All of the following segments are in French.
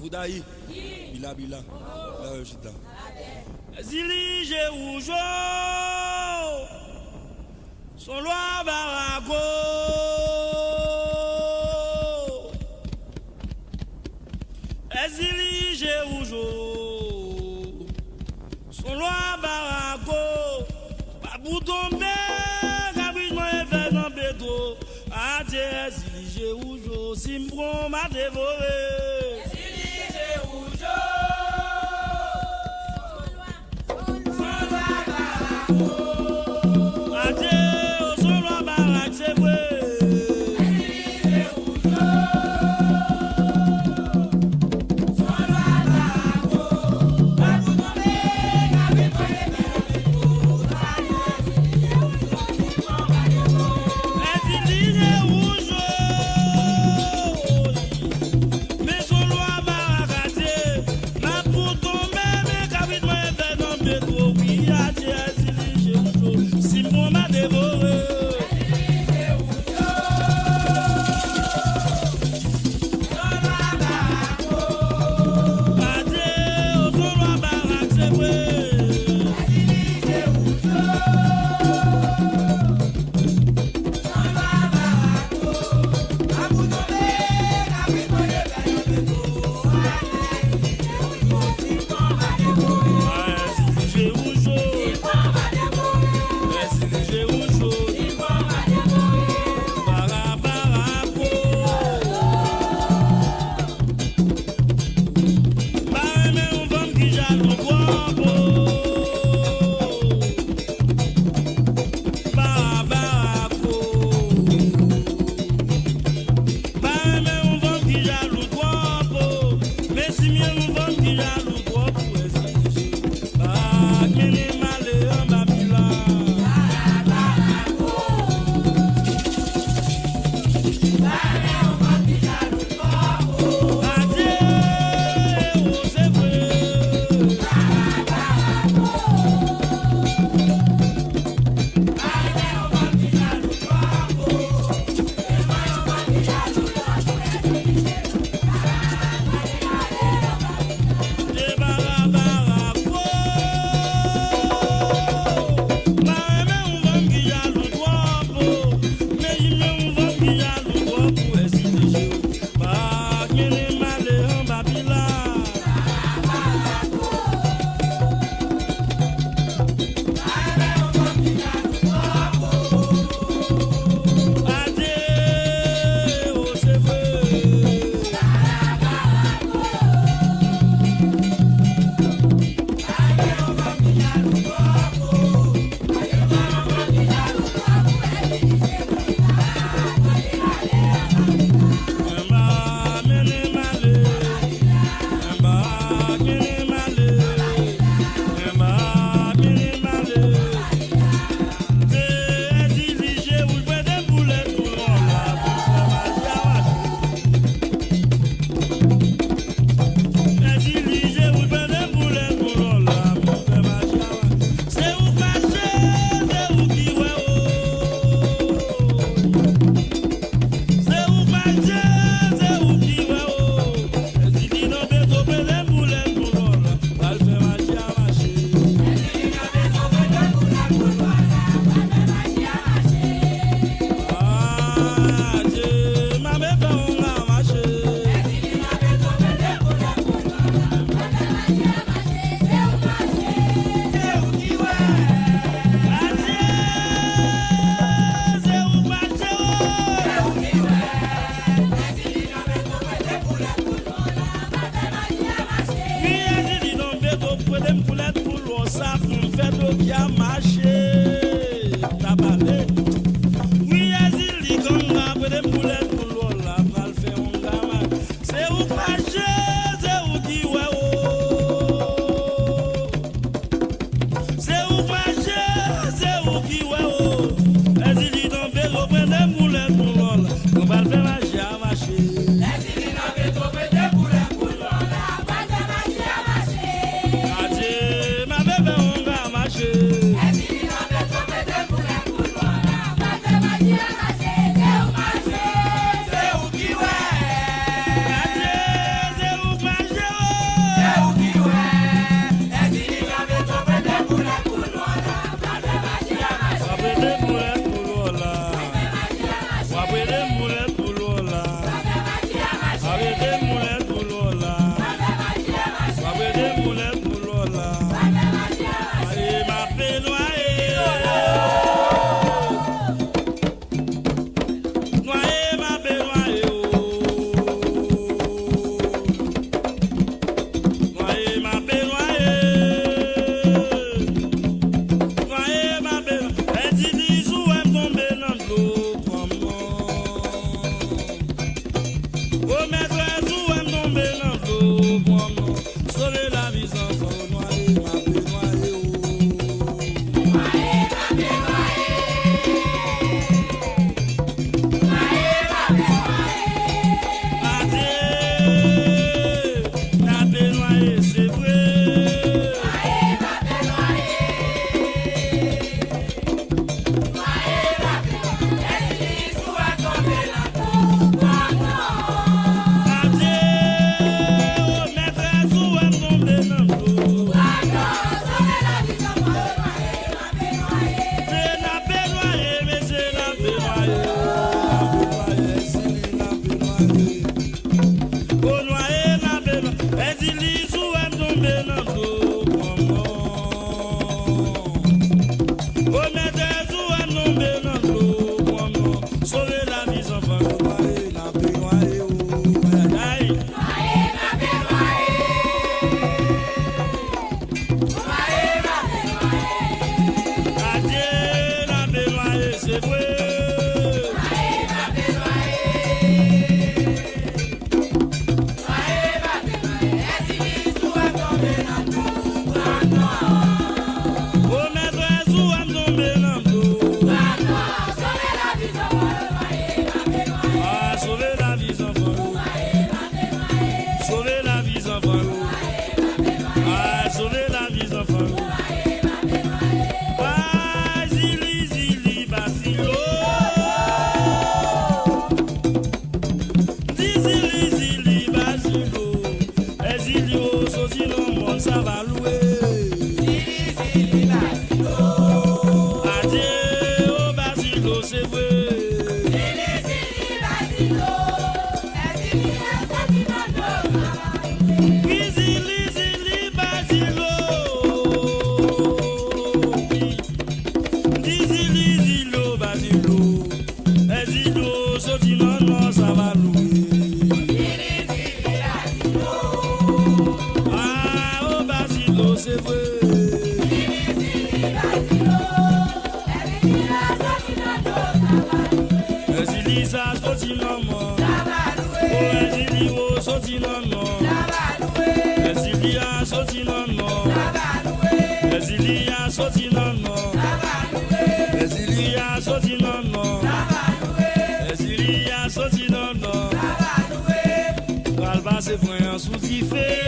Avoudaï. Bila. Zili Jéhoujo, son loi barago. Zili Jéhoujo, son loi barago. Babou tombe, cabrissement et fait dans bédo. Adieu, Zili Jéhoujo, Simbron m'a dévoré. Zili Jéhoujo. C'est vrai. Ezilisa soti nomo. Ezilio soti nomo. Ezilia soti nomo. Ezilia soti nomo. Ezilia soti nomo. Ezilia soti nomo. Alba se prend un sous-tifé.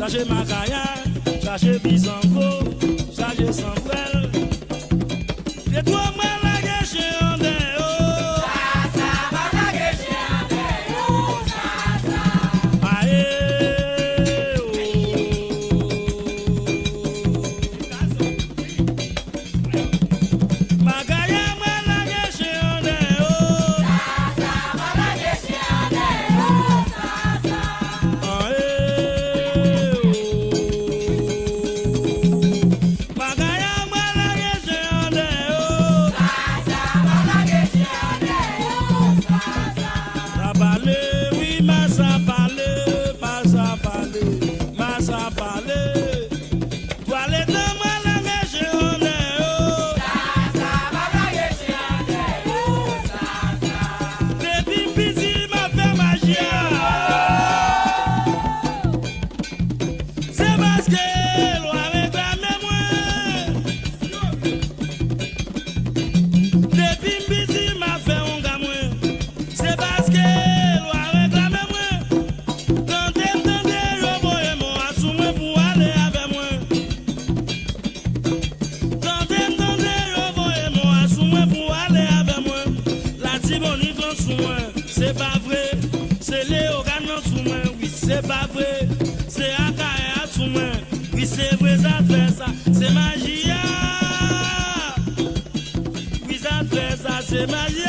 chercher Macaya, chercher Bizango, chercher Sanfrel. Et toi, moi, la guerre, chez Andé, oh. Ça, ma la guerre, chez Andé, oh. Ça. Aïe, oh. Macaya, moi, la guerre, chez Andé, oh. Ça, ma la guerre, chez Andé, oh. Ça. Aïe, oh. Macaya, moi, la guerre, chez Andé, oh. Ça, ma la guerre, chez Andé, oh. Ça. Ça parle, oui, mais ça parle, pas ça parle, mais ça parle. Toi, les deux, moi, la guerre, chez Andé, oh. Ça, ma la guerre, chez Andé, oh. Ça. Depuis petit, m'a fait magie. C'est parce que l'on réclame moi. Depuis petit, m'a fait un gamin. C'est parce que l'on réclame moi. Tentez, je voyais moi assumer pour aller avec moi. Tentez, je voyais moi assumer pour aller avec moi. La Tibonite en sous moi, c'est pas vrai. C'est Léo Gagnon sous moi, oui, c'est pas vrai. C'est Akae sous moi, oui, c'est vrai, ça fait ça. C'est magie. Oui, ça fait ça, c'est magie.